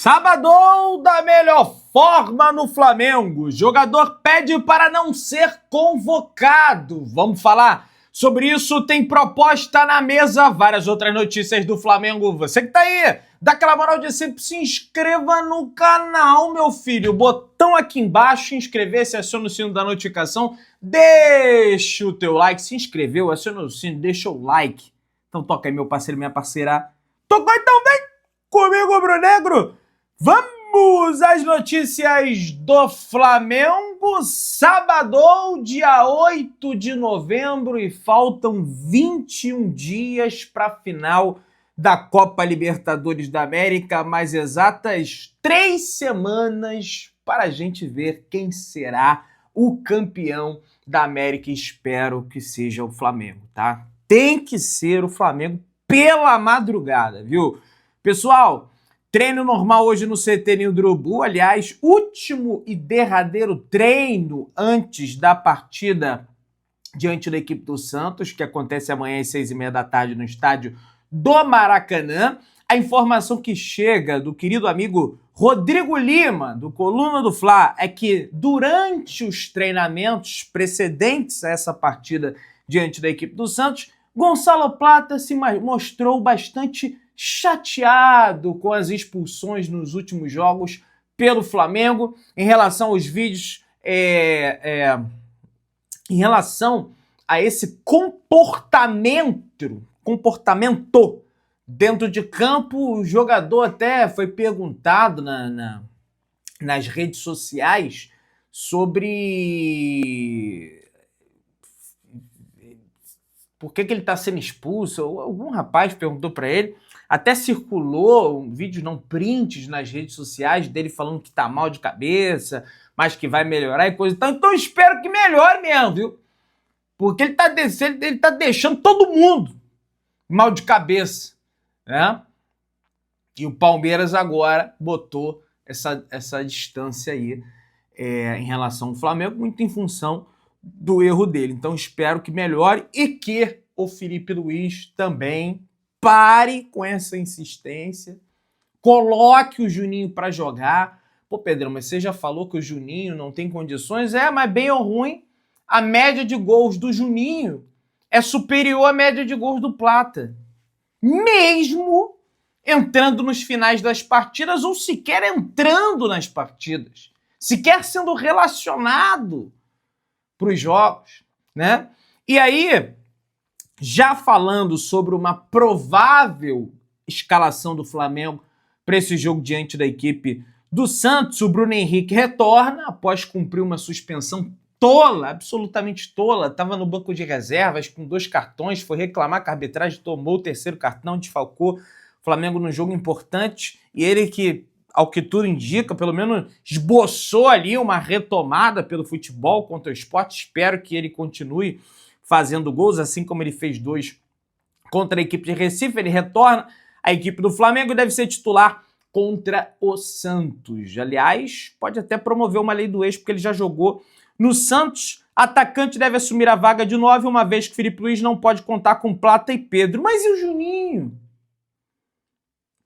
Sabadão da melhor forma no Flamengo. Jogador pede para não ser convocado. Vamos falar sobre isso. Tem proposta na mesa. Várias outras notícias do Flamengo. Você que tá aí, dá aquela moral de sempre, se inscreva no canal, meu filho. Botão aqui embaixo, inscrever-se, aciona o sino da notificação. Deixa o teu like. Se inscreveu, aciona o sino, deixa o like. Então toca aí, meu parceiro, minha parceira. Tocou, então vem comigo, Brunegro. Vamos às notícias do Flamengo. Sábado, dia 8 de novembro, e faltam 21 dias para a final da Copa Libertadores da América, mais exatas 3 semanas para a gente ver quem será o campeão da América. Espero que seja o Flamengo, tá? Tem que ser o Flamengo pela madrugada, viu? Pessoal, treino normal hoje no CT Ninho do Urubu. Aliás, último e derradeiro treino antes da partida diante da equipe do Santos, que acontece amanhã às 6h30 da tarde no estádio do Maracanã. A informação que chega do querido amigo Rodrigo Lima, do Coluna do Fla, é que durante os treinamentos precedentes a essa partida diante da equipe do Santos, Gonçalo Plata se mostrou bastante chateado com as expulsões nos últimos jogos pelo Flamengo. Em relação aos vídeos, em relação a esse comportamento dentro de campo, o jogador até foi perguntado nas redes sociais sobre por que ele está sendo expulso. Algum rapaz perguntou para ele, até circulou vídeos, não prints, nas redes sociais dele falando que tá mal de cabeça, mas que vai melhorar e coisa e tal. Então eu espero que melhore mesmo, viu? Porque ele tá deixando todo mundo mal de cabeça, né? E o Palmeiras agora botou essa distância aí em relação ao Flamengo, muito em função do erro dele. Então espero que melhore e que o Felipe Luiz também pare com essa insistência, coloque o Juninho para jogar. Pô, Pedrão, mas você já falou que o Juninho não tem condições? Mas bem ou ruim, a média de gols do Juninho é superior à média de gols do Plata. Mesmo entrando nos finais das partidas ou sequer entrando nas partidas, sequer sendo relacionado para os jogos, né? E aí, já falando sobre uma provável escalação do Flamengo para esse jogo diante da equipe do Santos, o Bruno Henrique retorna após cumprir uma suspensão tola, absolutamente tola. Estava no banco de reservas com 2 cartões, foi reclamar que a arbitragem tomou o 3º cartão, desfalcou o Flamengo num jogo importante, e ele que, ao que tudo indica, pelo menos esboçou ali uma retomada pelo futebol contra o Sport. Espero que ele continue fazendo gols, assim como ele fez 2 contra a equipe de Recife. Ele retorna à equipe do Flamengo e deve ser titular contra o Santos. Aliás, pode até promover uma lei do ex, porque ele já jogou no Santos. Atacante deve assumir a vaga de 9, uma vez que Felipe Luiz não pode contar com Plata e Pedro. Mas e o Juninho?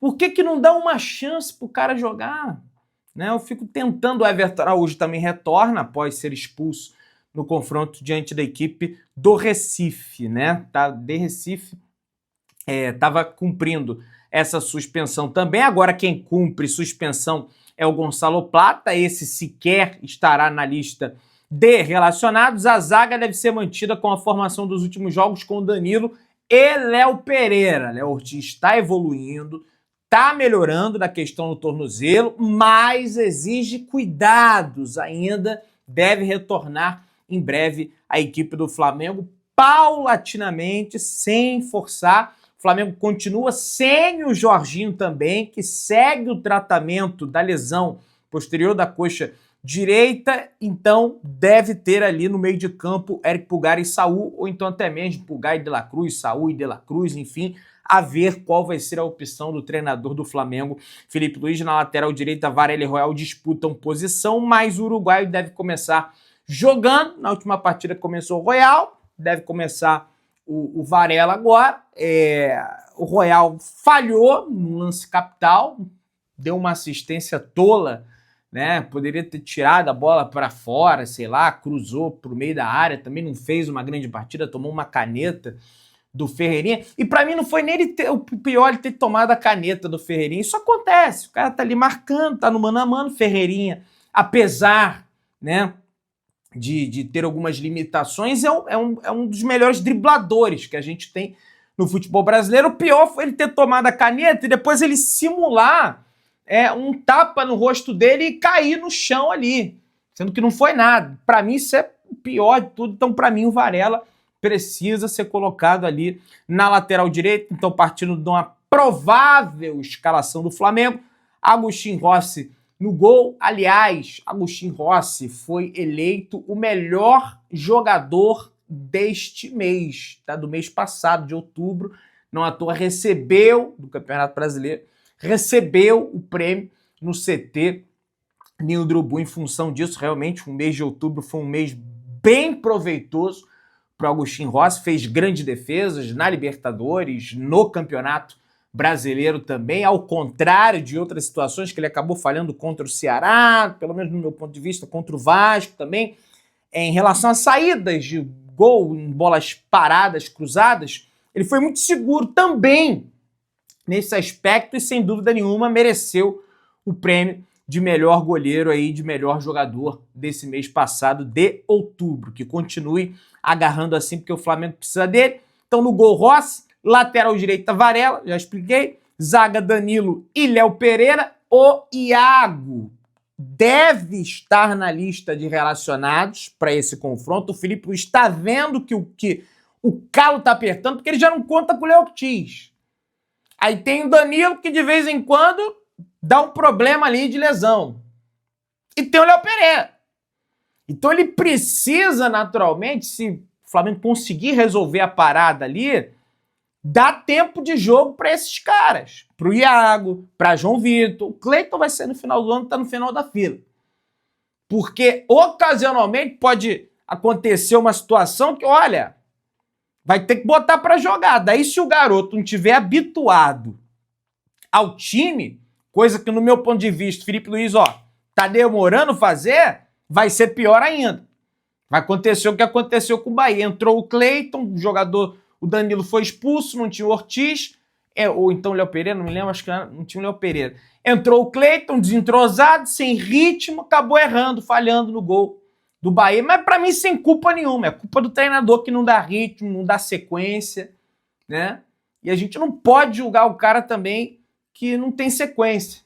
Por que não dá uma chance pro cara jogar? Né? Eu fico tentando. O Everton Araújo também retorna após ser expulso no confronto diante da equipe do Recife, né? De Recife, estava cumprindo essa suspensão também. Agora quem cumpre suspensão é o Gonçalo Plata. Esse sequer estará na lista de relacionados. A zaga deve ser mantida com a formação dos últimos jogos, com Danilo e Léo Pereira. Léo Ortiz está evoluindo, está melhorando na questão do tornozelo, mas exige cuidados ainda. Deve retornar em breve a equipe do Flamengo, paulatinamente, sem forçar. O Flamengo continua sem o Jorginho também, que segue o tratamento da lesão posterior da coxa direita. Então deve ter ali no meio de campo Eric Pulgar e Saul, ou então até mesmo Pulgar e De La Cruz, Saul e De La Cruz, enfim, a ver qual vai ser a opção do treinador do Flamengo. Felipe Luiz na lateral direita, Varela e Royal disputam posição, mas o uruguaio deve começar jogando. Na última partida começou o Royal, deve começar o Varela agora. O Royal falhou no lance capital, deu uma assistência tola, né? Poderia ter tirado a bola para fora, sei lá, cruzou para o meio da área, também não fez uma grande partida, tomou uma caneta do Ferreirinha. E para mim não foi nem o pior ele ter tomado a caneta do Ferreirinha. Isso acontece, o cara tá ali marcando, tá no mano a mano, Ferreirinha, apesar, né, de ter algumas limitações, é um dos melhores dribladores que a gente tem no futebol brasileiro. O pior foi ele ter tomado a caneta e depois ele simular um tapa no rosto dele e cair no chão ali, sendo que não foi nada. Para mim isso é o pior de tudo. Então para mim o Varela precisa ser colocado ali na lateral direita. Então partindo de uma provável escalação do Flamengo, Agustín Rossi no gol. Aliás, Agustín Rossi foi eleito o melhor jogador deste mês, tá? Do mês passado, de outubro. Não à toa recebeu, do Campeonato Brasileiro, recebeu o prêmio no CT Ninho do Urubu em função disso. Realmente, o mês de outubro foi um mês bem proveitoso para o Agustín Rossi. Fez grandes defesas na Libertadores, no Campeonato Brasileiro também, ao contrário de outras situações que ele acabou falhando contra o Ceará, pelo menos no meu ponto de vista, contra o Vasco também. Em relação a saídas de gol em bolas paradas, cruzadas, ele foi muito seguro também nesse aspecto e, sem dúvida nenhuma, mereceu o prêmio de melhor goleiro aí, de melhor jogador desse mês passado de outubro. Que continue agarrando assim, porque o Flamengo precisa dele. Então, no gol, Rossi, lateral direita, Varela, já expliquei, zaga, Danilo e Léo Pereira. O Iago deve estar na lista de relacionados para esse confronto. O Felipe está vendo que o calo está apertando, porque ele já não conta com o Léo Ortiz. Aí tem o Danilo, que de vez em quando dá um problema ali de lesão. E tem o Léo Pereira. Então ele precisa, naturalmente, se o Flamengo conseguir resolver a parada ali, dar tempo de jogo para esses caras. Para o Iago, para João Vitor. O Cleiton vai ser no final do ano, está no final da fila. Porque ocasionalmente pode acontecer uma situação que, olha, vai ter que botar para jogar. Daí, se o garoto não tiver habituado ao time, coisa que no meu ponto de vista, Felipe Luiz, tá demorando fazer, vai ser pior ainda. Vai acontecer o que aconteceu com o Bahia. Entrou o Cleiton, o jogador, o Danilo foi expulso, não tinha o Ortiz, ou então o Léo Pereira, não me lembro, acho que não tinha o Léo Pereira. Entrou o Cleiton, desentrosado, sem ritmo, acabou errando, falhando no gol do Bahia, mas para mim sem culpa nenhuma, é culpa do treinador que não dá ritmo, não dá sequência, né? E a gente não pode julgar o cara também que não tem sequência,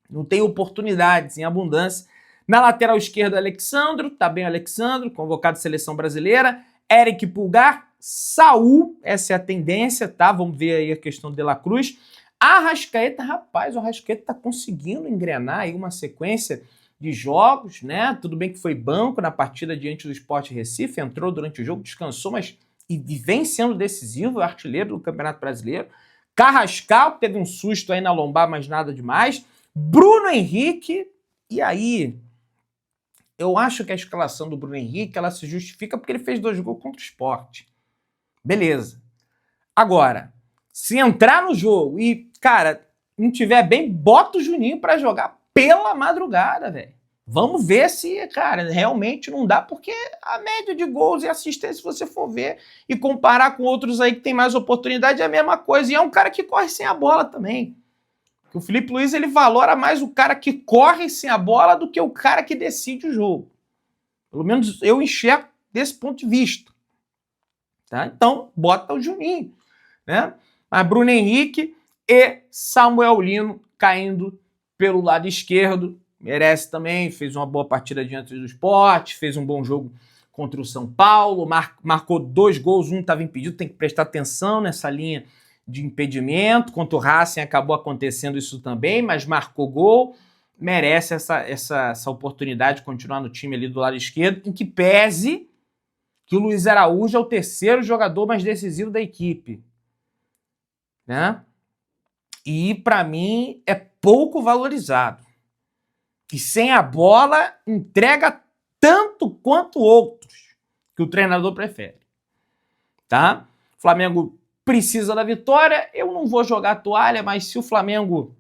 não tem oportunidades em abundância. Na lateral esquerda, Alexandro, tá bem o Alexandro, convocado à seleção brasileira, Eric Pulgar, Saul, essa é a tendência, tá? Vamos ver aí a questão de De La Cruz. Arrascaeta, rapaz, o Arrascaeta tá conseguindo engrenar aí uma sequência de jogos, né? Tudo bem que foi banco na partida diante do Sport Recife, entrou durante o jogo, descansou, mas e vem sendo decisivo, artilheiro do Campeonato Brasileiro. Carrascal, teve um susto aí na lombar, mas nada demais. Bruno Henrique, e aí, eu acho que a escalação do Bruno Henrique, ela se justifica porque ele fez 2 gols contra o Sport. Beleza. Agora, se entrar no jogo e, cara, não tiver bem, bota o Juninho pra jogar pela madrugada, velho. Vamos ver se, cara, realmente não dá, porque a média de gols e assistência, se você for ver e comparar com outros aí que tem mais oportunidade, é a mesma coisa. E é um cara que corre sem a bola também. O Felipe Luiz, ele valora mais o cara que corre sem a bola do que o cara que decide o jogo. Pelo menos eu enxergo desse ponto de vista. Tá? Então, bota o Juninho, né? Mas Bruno Henrique e Samuel Lino caindo pelo lado esquerdo, merece também, fez uma boa partida diante do Sport, fez um bom jogo contra o São Paulo, marcou 2 gols, um estava impedido, tem que prestar atenção nessa linha de impedimento. Contra o Racing acabou acontecendo isso também, mas marcou gol, merece essa oportunidade de continuar no time ali do lado esquerdo, em que pese que o Luiz Araújo é o 3º jogador mais decisivo da equipe, né? E para mim é pouco valorizado. E sem a bola entrega tanto quanto outros que o treinador prefere, tá? O Flamengo precisa da vitória. Eu não vou jogar a toalha, mas se o Flamengo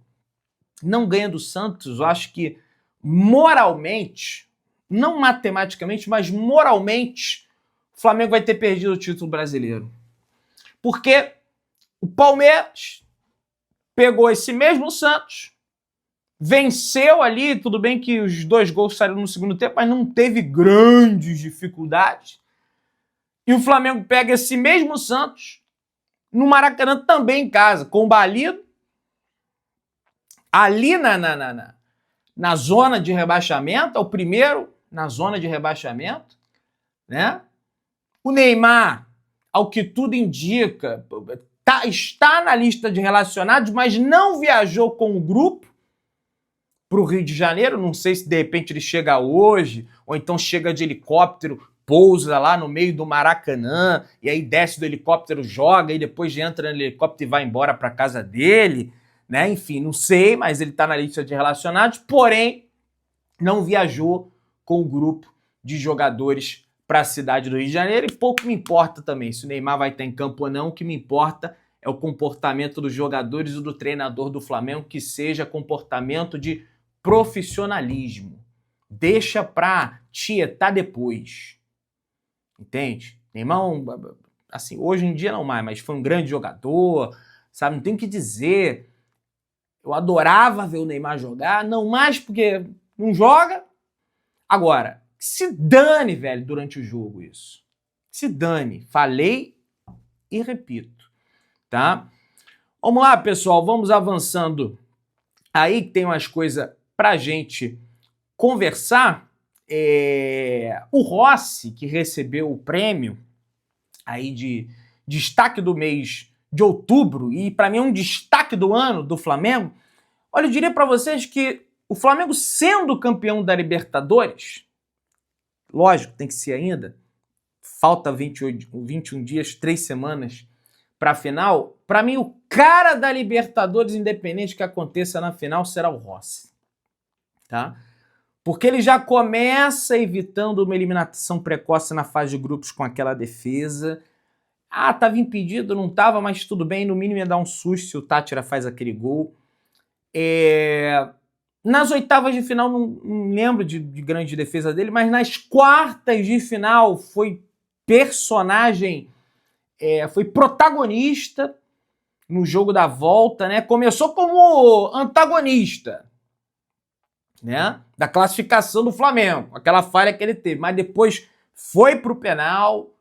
não ganha do Santos, eu acho que moralmente, não matematicamente, mas moralmente, o Flamengo vai ter perdido o título brasileiro. Porque o Palmeiras pegou esse mesmo Santos, venceu ali, tudo bem que os 2 gols saíram no segundo tempo, mas não teve grandes dificuldades. E o Flamengo pega esse mesmo Santos no Maracanã também em casa, combalido, ali na zona de rebaixamento, é o primeiro na zona de rebaixamento, né? O Neymar, ao que tudo indica, está na lista de relacionados, mas não viajou com o grupo para o Rio de Janeiro. Não sei se de repente ele chega hoje, ou então chega de helicóptero, pousa lá no meio do Maracanã, e aí desce do helicóptero, joga, e depois entra no helicóptero e vai embora para casa dele, né? Enfim, não sei, mas ele está na lista de relacionados, porém não viajou com o grupo de jogadores para a cidade do Rio de Janeiro, e pouco me importa também se o Neymar vai estar em campo ou não. O que me importa é o comportamento dos jogadores e do treinador do Flamengo, que seja comportamento de profissionalismo. Deixa pra tietar depois. Entende? Neymar, assim, hoje em dia não mais, mas foi um grande jogador, sabe? Não tem o que dizer. Eu adorava ver o Neymar jogar, não mais porque não joga. Agora, se dane, velho, durante o jogo isso. Se dane. Falei e repito, tá? Vamos lá, pessoal, vamos avançando. Aí tem umas coisas pra gente conversar. O Rossi, que recebeu o prêmio aí de destaque do mês de outubro, e para mim é um destaque do ano do Flamengo. Olha, eu diria para vocês que o Flamengo, sendo campeão da Libertadores, lógico, tem que ser ainda, falta 21 dias, 3 semanas para a final. Para mim, o cara da Libertadores, independente que aconteça na final, será o Rossi, tá? Porque ele já começa evitando uma eliminação precoce na fase de grupos com aquela defesa. Ah, estava impedido, não estava, mas tudo bem, no mínimo ia dar um susto se o Tátira faz aquele gol. Nas oitavas de final, não lembro de grande defesa dele, mas nas quartas de final foi personagem, foi protagonista no jogo da volta, né? Começou como antagonista, né, da classificação do Flamengo, aquela falha que ele teve, mas depois foi pro penal,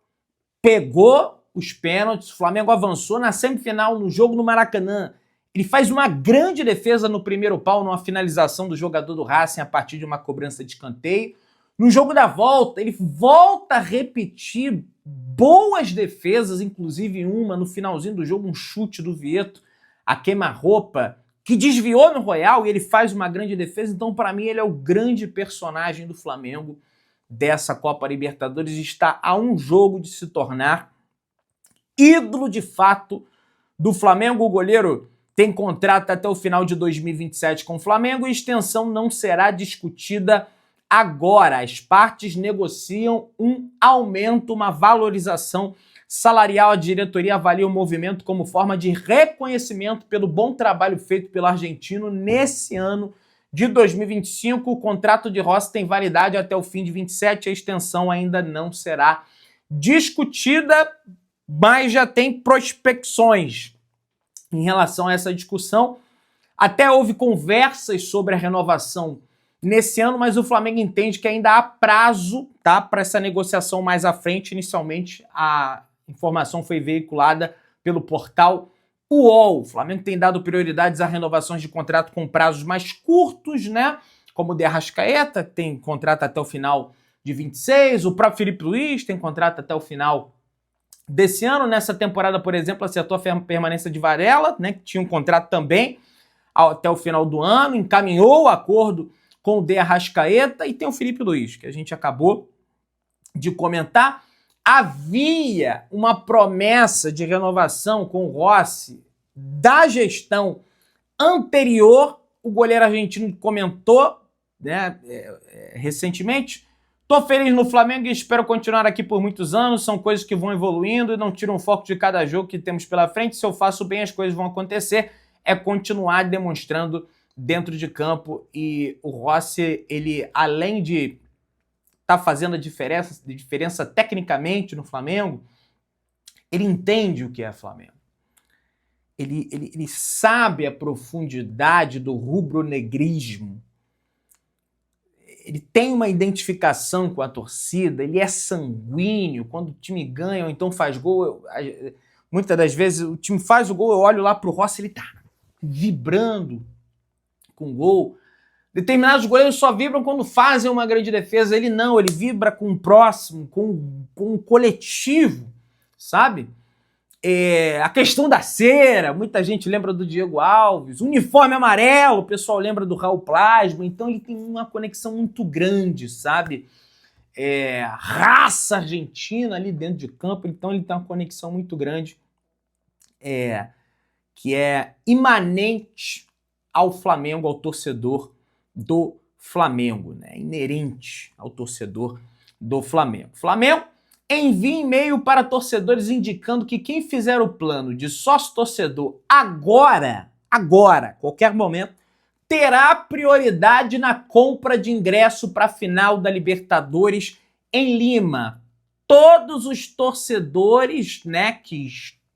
pegou os pênaltis, o Flamengo avançou na semifinal, no jogo no Maracanã. Ele faz uma grande defesa no primeiro pau, numa finalização do jogador do Racing a partir de uma cobrança de escanteio. No jogo da volta, ele volta a repetir boas defesas, inclusive uma no finalzinho do jogo, um chute do Vieto, a queima-roupa, que desviou no Royal, e ele faz uma grande defesa. Então, para mim, ele é o grande personagem do Flamengo dessa Copa Libertadores e está a um jogo de se tornar ídolo de fato do Flamengo. O goleiro tem contrato até o final de 2027 com o Flamengo e extensão não será discutida agora. As partes negociam um aumento, uma valorização salarial. A diretoria avalia o movimento como forma de reconhecimento pelo bom trabalho feito pelo argentino nesse ano de 2025. O contrato de Rossi tem validade até o fim de 27. A extensão ainda não será discutida, mas já tem prospecções em relação a essa discussão. Até houve conversas sobre a renovação nesse ano, mas o Flamengo entende que ainda há prazo, tá, para essa negociação mais à frente. Inicialmente, a informação foi veiculada pelo portal UOL. O Flamengo tem dado prioridades a renovações de contrato com prazos mais curtos, né? Como o de Arrascaeta, que tem contrato até o final de 26, o próprio Felipe Luiz tem contrato até o final desse ano. Nessa temporada, por exemplo, acertou a permanência de Varela, né, que tinha um contrato também até o final do ano, encaminhou o acordo com o de Arrascaeta, e tem o Felipe Luiz, que a gente acabou de comentar. Havia uma promessa de renovação com o Rossi da gestão anterior. O goleiro argentino comentou, né, recentemente: tô feliz no Flamengo e espero continuar aqui por muitos anos. São coisas que vão evoluindo e não tiram foco de cada jogo que temos pela frente. Se eu faço bem, as coisas vão acontecer. É continuar demonstrando dentro de campo, e o Rossi, ele, além de estar fazendo a diferença tecnicamente no Flamengo, ele entende o que é Flamengo. Ele sabe a profundidade do rubro-negrismo. Ele tem uma identificação com a torcida, ele é sanguíneo. Quando o time ganha ou então faz gol, muitas das vezes o time faz o gol, eu olho lá pro Rossi, ele tá vibrando com o gol. Determinados goleiros só vibram quando fazem uma grande defesa. Ele não, ele vibra com o próximo, com o coletivo, sabe? A questão da cera, muita gente lembra do Diego Alves, uniforme amarelo, o pessoal lembra do Raul Plasma, então ele tem uma conexão muito grande, sabe? Raça argentina ali dentro de campo, então ele tem uma conexão muito grande, que é imanente ao Flamengo, ao torcedor do Flamengo, né? Inerente ao torcedor do Flamengo. Flamengo envia e-mail para torcedores indicando que quem fizer o plano de sócio-torcedor agora, qualquer momento, terá prioridade na compra de ingresso para a final da Libertadores em Lima. Todos os torcedores, né, que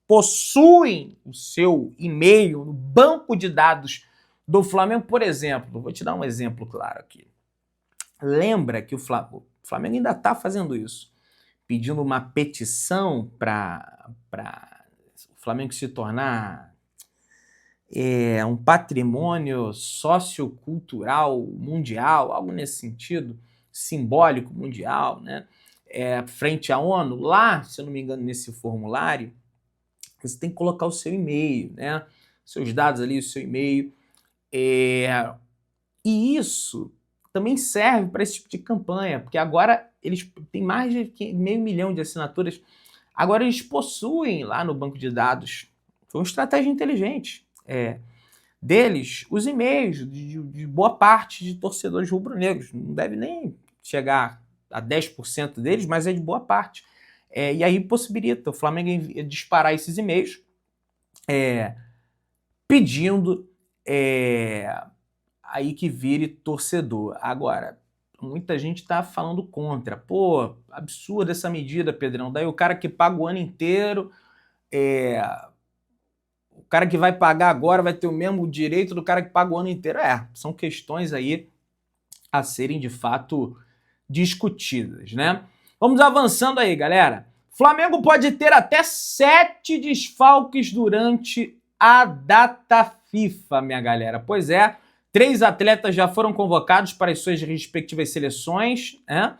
possuem o seu e-mail no banco de dados do Flamengo, por exemplo, vou te dar um exemplo claro aqui. Lembra que o Flamengo ainda está fazendo isso, pedindo uma petição para o Flamengo se tornar um patrimônio sociocultural mundial, algo nesse sentido, simbólico mundial, né? Frente à ONU. Lá, se eu não me engano, nesse formulário, você tem que colocar o seu e-mail, né? Seus dados ali, o seu e-mail. E isso também serve para esse tipo de campanha, porque agora eles têm mais de 500 mil de assinaturas. Agora eles possuem lá no banco de dados, foi uma estratégia inteligente deles, os e-mails de boa parte de torcedores rubro-negros. Não deve nem chegar a 10% deles, mas é de boa parte. E aí possibilita o Flamengo disparar esses e-mails pedindo aí que vire torcedor. Agora, muita gente está falando contra. Pô, absurda essa medida, Pedrão. Daí o cara que paga o ano inteiro, o cara que vai pagar agora vai ter o mesmo direito do cara que paga o ano inteiro. São questões aí a serem de fato discutidas, né? Vamos avançando aí, galera. Flamengo pode ter até 7 desfalques durante a data FIFA, minha galera. Pois é, 3 atletas já foram convocados para as suas respectivas seleções, né?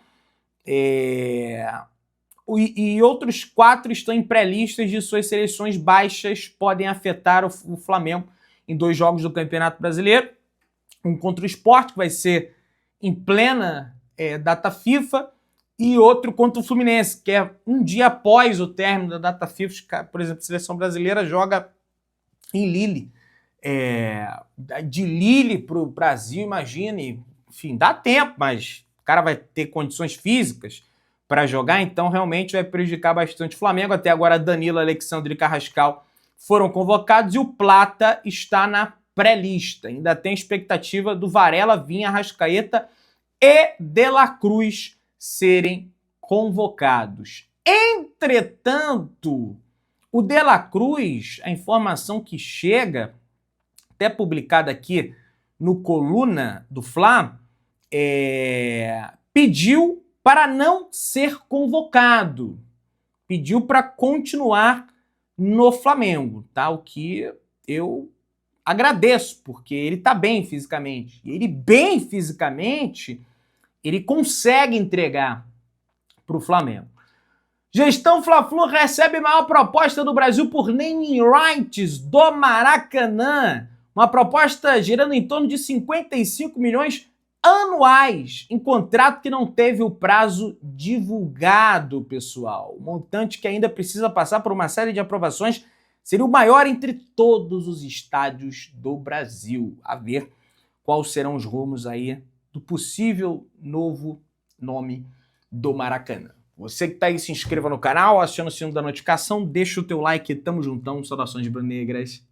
E outros 4 estão em pré-listas de suas seleções baixas, podem afetar o Flamengo em 2 jogos do Campeonato Brasileiro. Um contra o Sport, que vai ser em plena data FIFA, e outro contra o Fluminense, que é um dia após o término da data FIFA. Por exemplo, a seleção brasileira joga em Lille. De Lille para o Brasil, imagine, enfim, dá tempo, mas o cara vai ter condições físicas para jogar, então realmente vai prejudicar bastante o Flamengo. Até agora, Danilo, Alexandre e Carrascal foram convocados e o Plata está na pré-lista. Ainda tem expectativa do Varela, Vinha, Arrascaeta e De La Cruz serem convocados. Entretanto, o De La Cruz, a informação que chega, até publicada aqui no Coluna do Fla, pediu para não ser convocado. Pediu para continuar no Flamengo, tá? O que eu agradeço, porque ele tá bem fisicamente. E ele bem fisicamente, ele consegue entregar para o Flamengo. Gestão Fla-Flu recebe maior proposta do Brasil por naming rights do Maracanã. Uma proposta girando em torno de 55 milhões anuais, em contrato que não teve o prazo divulgado, pessoal. O montante que ainda precisa passar por uma série de aprovações seria o maior entre todos os estádios do Brasil. A ver quais serão os rumos aí do possível novo nome do Maracanã. Você que tá aí, se inscreva no canal, aciona o sino da notificação, deixa o teu like, tamo juntão, saudações rubro-negras.